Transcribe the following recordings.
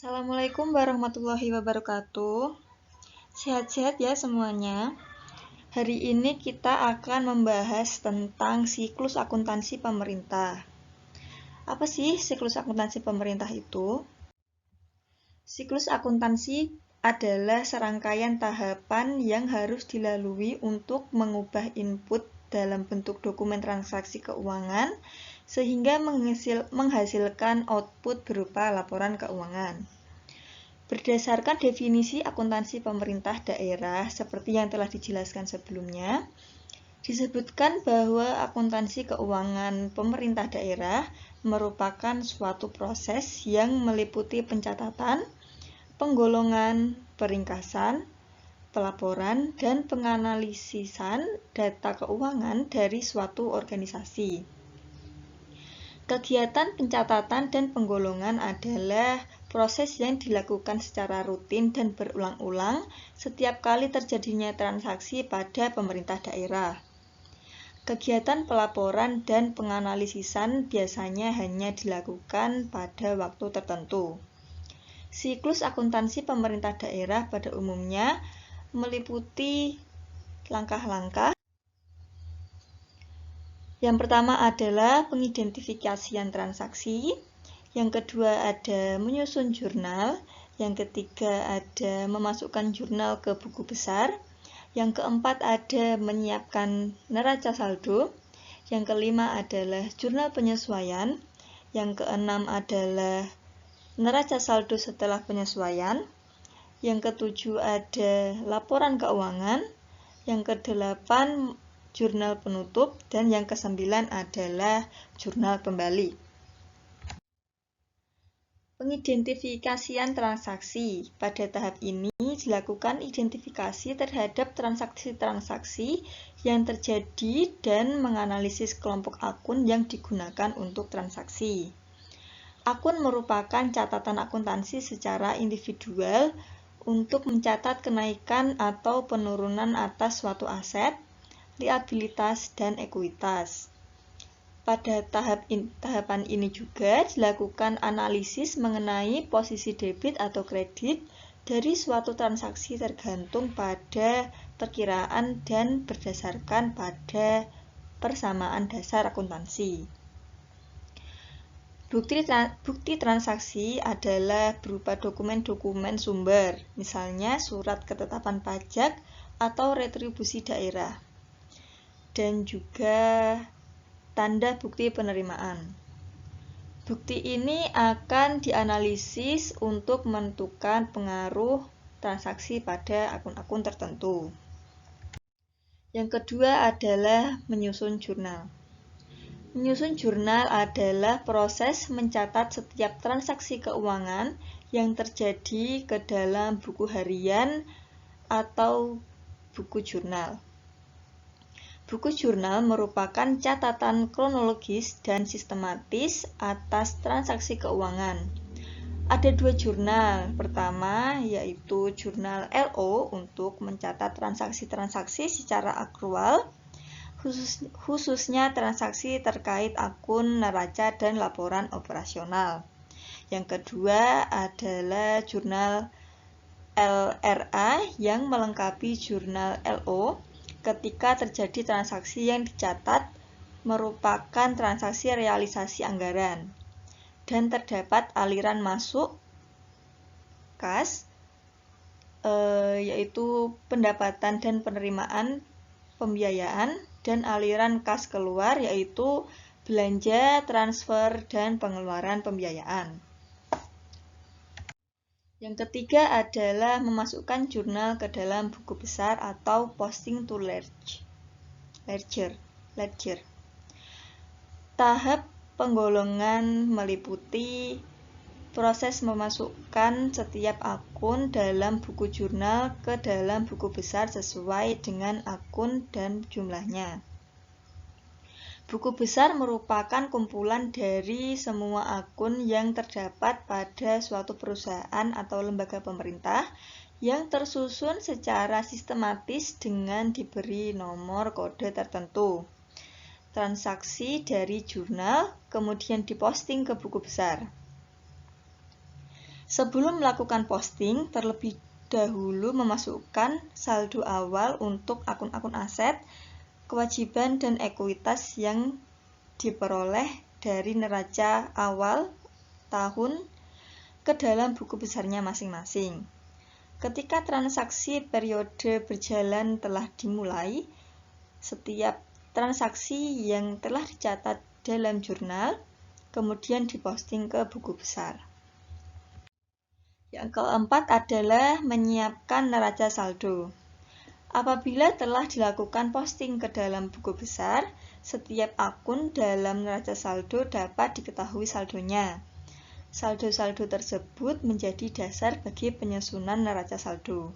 Assalamualaikum warahmatullahi wabarakatuh. Sehat-sehat ya semuanya. Hari ini kita akan membahas tentang siklus akuntansi pemerintah. Apa sih siklus akuntansi pemerintah itu? Siklus akuntansi adalah serangkaian tahapan yang harus dilalui untuk mengubah input dalam bentuk dokumen transaksi keuangan sehingga menghasilkan output berupa laporan keuangan. Berdasarkan definisi akuntansi pemerintah daerah seperti yang telah dijelaskan sebelumnya, disebutkan bahwa akuntansi keuangan pemerintah daerah merupakan suatu proses yang meliputi pencatatan, penggolongan, peringkasan, pelaporan, dan penganalisisan data keuangan dari suatu organisasi. Kegiatan pencatatan dan penggolongan adalah proses yang dilakukan secara rutin dan berulang-ulang setiap kali terjadinya transaksi pada pemerintah daerah. Kegiatan pelaporan dan penganalisisan biasanya hanya dilakukan pada waktu tertentu. Siklus akuntansi pemerintah daerah pada umumnya meliputi langkah-langkah. Yang pertama adalah pengidentifikasian transaksi, yang kedua ada menyusun jurnal, yang ketiga ada memasukkan jurnal ke buku besar, yang keempat ada menyiapkan neraca saldo, yang kelima adalah jurnal penyesuaian, yang keenam adalah neraca saldo setelah penyesuaian, yang ketujuh ada laporan keuangan, yang kedelapan jurnal penutup, dan yang kesembilan adalah jurnal kembali. Pengidentifikasian transaksi. Pada tahap ini dilakukan identifikasi terhadap transaksi-transaksi yang terjadi dan menganalisis kelompok akun yang digunakan untuk transaksi. Akun merupakan catatan akuntansi secara individual untuk mencatat kenaikan atau penurunan atas suatu aset, liabilitas, dan ekuitas. Pada tahapan ini juga dilakukan analisis mengenai posisi debit atau kredit dari suatu transaksi tergantung pada perkiraan dan berdasarkan pada persamaan dasar akuntansi. Bukti transaksi adalah berupa dokumen-dokumen sumber, misalnya surat ketetapan pajak atau retribusi daerah, dan juga tanda bukti penerimaan. Bukti ini akan dianalisis untuk menentukan pengaruh transaksi pada akun-akun tertentu. Yang kedua adalah menyusun jurnal. Menyusun jurnal adalah proses mencatat setiap transaksi keuangan yang terjadi ke dalam buku harian atau buku jurnal. Buku jurnal merupakan catatan kronologis dan sistematis atas transaksi keuangan. Ada dua jurnal. Pertama yaitu jurnal LO untuk mencatat transaksi-transaksi secara akrual, khususnya transaksi terkait akun neraca dan laporan operasional. Yang kedua adalah jurnal LRA yang melengkapi jurnal LO ketika terjadi transaksi yang dicatat merupakan transaksi realisasi anggaran dan terdapat aliran masuk kas, yaitu pendapatan dan penerimaan pembiayaan, dan aliran kas keluar yaitu belanja, transfer, dan pengeluaran pembiayaan. Yang ketiga adalah memasukkan jurnal ke dalam buku besar atau posting to ledger. Tahap penggolongan meliputi proses memasukkan setiap akun dalam buku jurnal ke dalam buku besar sesuai dengan akun dan jumlahnya. Buku besar merupakan kumpulan dari semua akun yang terdapat pada suatu perusahaan atau lembaga pemerintah yang tersusun secara sistematis dengan diberi nomor kode tertentu. Transaksi dari jurnal kemudian diposting ke buku besar. Sebelum melakukan posting, terlebih dahulu memasukkan saldo awal untuk akun-akun aset, kewajiban dan ekuitas yang diperoleh dari neraca awal tahun ke dalam buku besarnya masing-masing. Ketika transaksi periode berjalan telah dimulai, setiap transaksi yang telah dicatat dalam jurnal kemudian diposting ke buku besar. Yang keempat adalah menyiapkan neraca saldo. Apabila telah dilakukan posting ke dalam buku besar, setiap akun dalam neraca saldo dapat diketahui saldonya. Saldo-saldo tersebut menjadi dasar bagi penyusunan neraca saldo.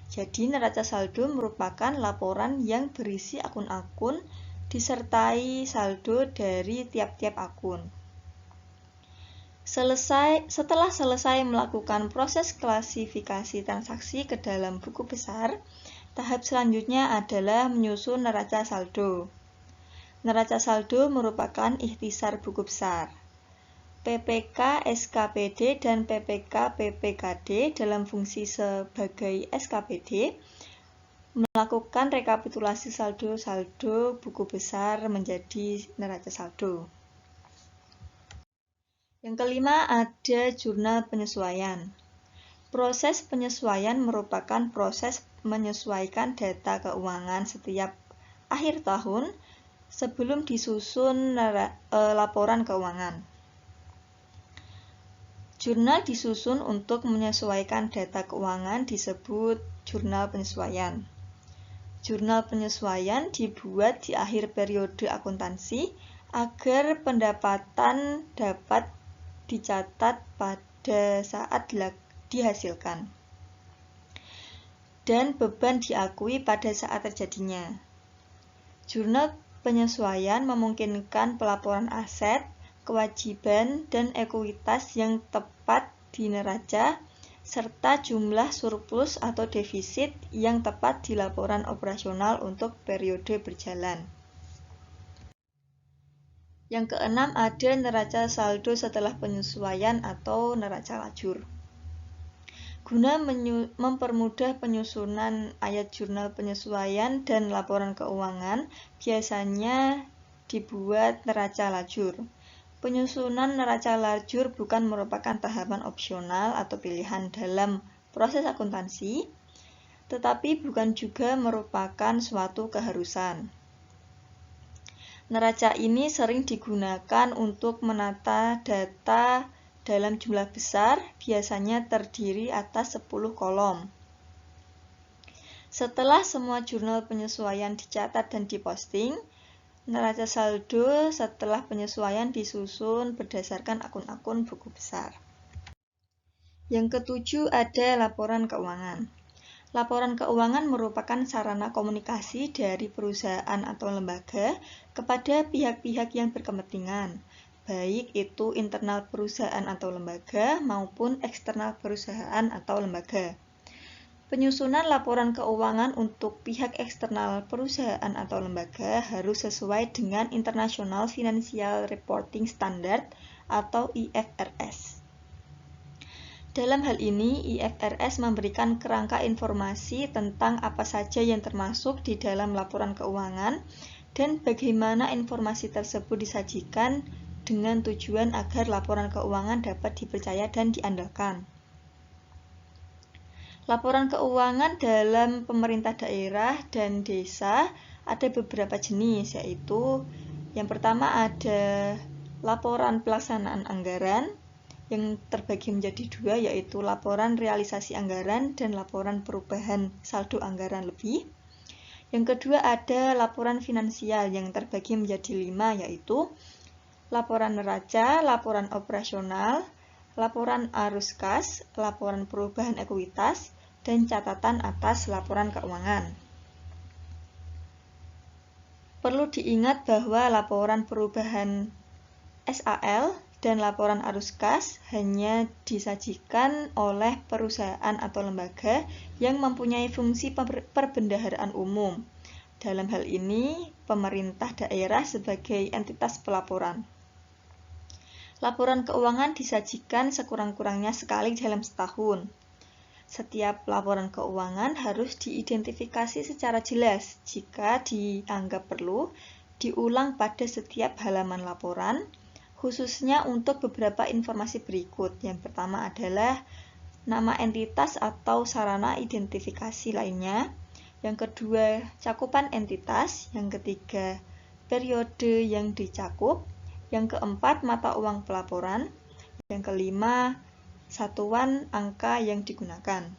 Jadi, neraca saldo merupakan laporan yang berisi akun-akun disertai saldo dari tiap-tiap akun. Setelah selesai melakukan proses klasifikasi transaksi ke dalam buku besar, tahap selanjutnya adalah menyusun neraca saldo. Neraca saldo merupakan ikhtisar buku besar. PPK SKPD dan PPK PPKD dalam fungsi sebagai SKPD melakukan rekapitulasi saldo-saldo buku besar menjadi neraca saldo. Yang kelima ada jurnal penyesuaian. Proses penyesuaian merupakan proses menyesuaikan data keuangan setiap akhir tahun sebelum disusun laporan keuangan. Jurnal disusun untuk menyesuaikan data keuangan disebut jurnal penyesuaian. Jurnal penyesuaian dibuat di akhir periode akuntansi agar pendapatan dapat dicatat pada saat dihasilkan dan beban diakui pada saat terjadinya. Jurnal penyesuaian memungkinkan pelaporan aset, kewajiban, dan ekuitas yang tepat di neraca serta jumlah surplus atau defisit yang tepat di laporan operasional untuk periode berjalan. Yang keenam ada neraca saldo setelah penyesuaian atau neraca lajur. Guna mempermudah penyusunan ayat jurnal penyesuaian dan laporan keuangan, biasanya dibuat neraca lajur. Penyusunan neraca lajur bukan merupakan tahapan opsional atau pilihan dalam proses akuntansi, tetapi bukan juga merupakan suatu keharusan. Neraca ini sering digunakan untuk menata data dalam jumlah besar, biasanya terdiri atas 10 kolom. Setelah semua jurnal penyesuaian dicatat dan diposting, neraca saldo setelah penyesuaian disusun berdasarkan akun-akun buku besar. Yang ketujuh ada laporan keuangan. Laporan keuangan merupakan sarana komunikasi dari perusahaan atau lembaga kepada pihak-pihak yang berkepentingan, baik itu internal perusahaan atau lembaga maupun eksternal perusahaan atau lembaga. Penyusunan laporan keuangan untuk pihak eksternal perusahaan atau lembaga harus sesuai dengan International Financial Reporting Standard atau IFRS. Dalam hal ini, IFRS memberikan kerangka informasi tentang apa saja yang termasuk di dalam laporan keuangan dan bagaimana informasi tersebut disajikan dengan tujuan agar laporan keuangan dapat dipercaya dan diandalkan. Laporan keuangan dalam pemerintah daerah dan desa ada beberapa jenis, yaitu yang pertama ada laporan pelaksanaan anggaran, yang terbagi menjadi dua, yaitu laporan realisasi anggaran dan laporan perubahan saldo anggaran lebih. Yang kedua ada laporan finansial yang terbagi menjadi 5, yaitu laporan neraca, laporan operasional, laporan arus kas, laporan perubahan ekuitas, dan catatan atas laporan keuangan. Perlu diingat bahwa laporan perubahan SAL dan laporan arus kas hanya disajikan oleh perusahaan atau lembaga yang mempunyai fungsi perbendaharaan umum. Dalam hal ini, pemerintah daerah sebagai entitas pelaporan. Laporan keuangan disajikan sekurang-kurangnya sekali dalam setahun. Setiap laporan keuangan harus diidentifikasi secara jelas. Jika dianggap perlu, diulang pada setiap halaman laporan, khususnya untuk beberapa informasi berikut. Yang pertama adalah nama entitas atau sarana identifikasi lainnya. Yang kedua, cakupan entitas. Yang ketiga, periode yang dicakup. Yang keempat, mata uang pelaporan. Yang kelima, satuan angka yang digunakan.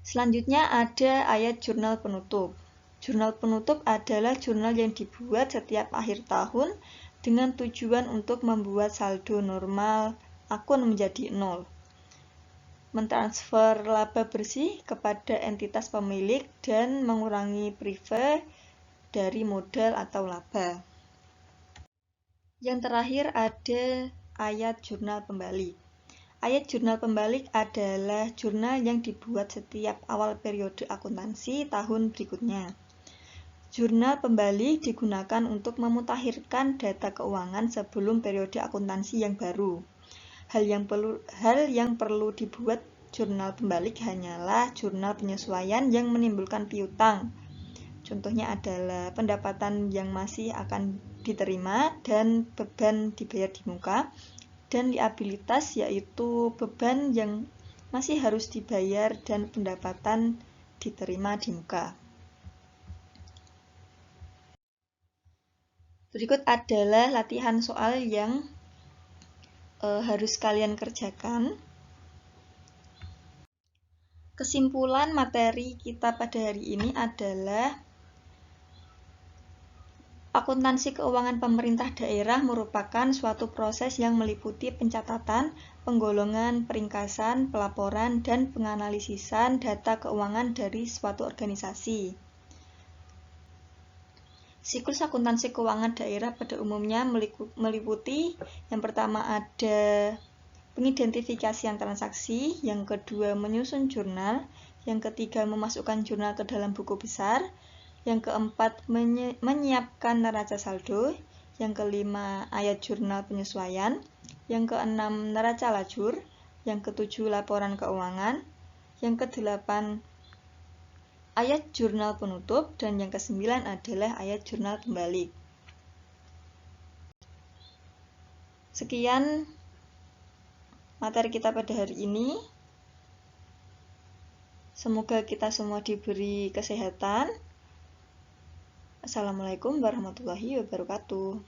Selanjutnya ada ayat jurnal penutup. Jurnal penutup adalah jurnal yang dibuat setiap akhir tahun dengan tujuan untuk membuat saldo normal akun menjadi 0. Mentransfer laba bersih kepada entitas pemilik dan mengurangi prive dari modal atau laba. Yang terakhir ada ayat jurnal pembalik. Ayat jurnal pembalik adalah jurnal yang dibuat setiap awal periode akuntansi tahun berikutnya. Jurnal pembalik digunakan untuk memutakhirkan data keuangan sebelum periode akuntansi yang baru. Hal yang perlu dibuat jurnal pembalik hanyalah jurnal penyesuaian yang menimbulkan piutang. Contohnya adalah pendapatan yang masih akan diterima dan beban dibayar di muka, dan liabilitas yaitu beban yang masih harus dibayar dan pendapatan diterima di muka. Berikut adalah latihan soal yang harus kalian kerjakan. Kesimpulan materi kita pada hari ini adalah akuntansi keuangan pemerintah daerah merupakan suatu proses yang meliputi pencatatan, penggolongan, peringkasan, pelaporan, dan penganalisisan data keuangan dari suatu organisasi. Siklus akuntansi keuangan daerah pada umumnya meliputi yang pertama ada pengidentifikasian transaksi, yang kedua menyusun jurnal, yang ketiga memasukkan jurnal ke dalam buku besar, yang keempat menyiapkan neraca saldo, yang kelima ayat jurnal penyesuaian, yang keenam neraca lajur, yang ketujuh laporan keuangan, yang kedelapan ayat jurnal penutup, dan yang kesembilan adalah ayat jurnal pembalik. Sekian materi kita pada hari ini. Semoga kita semua diberi kesehatan. Assalamualaikum warahmatullahi wabarakatuh.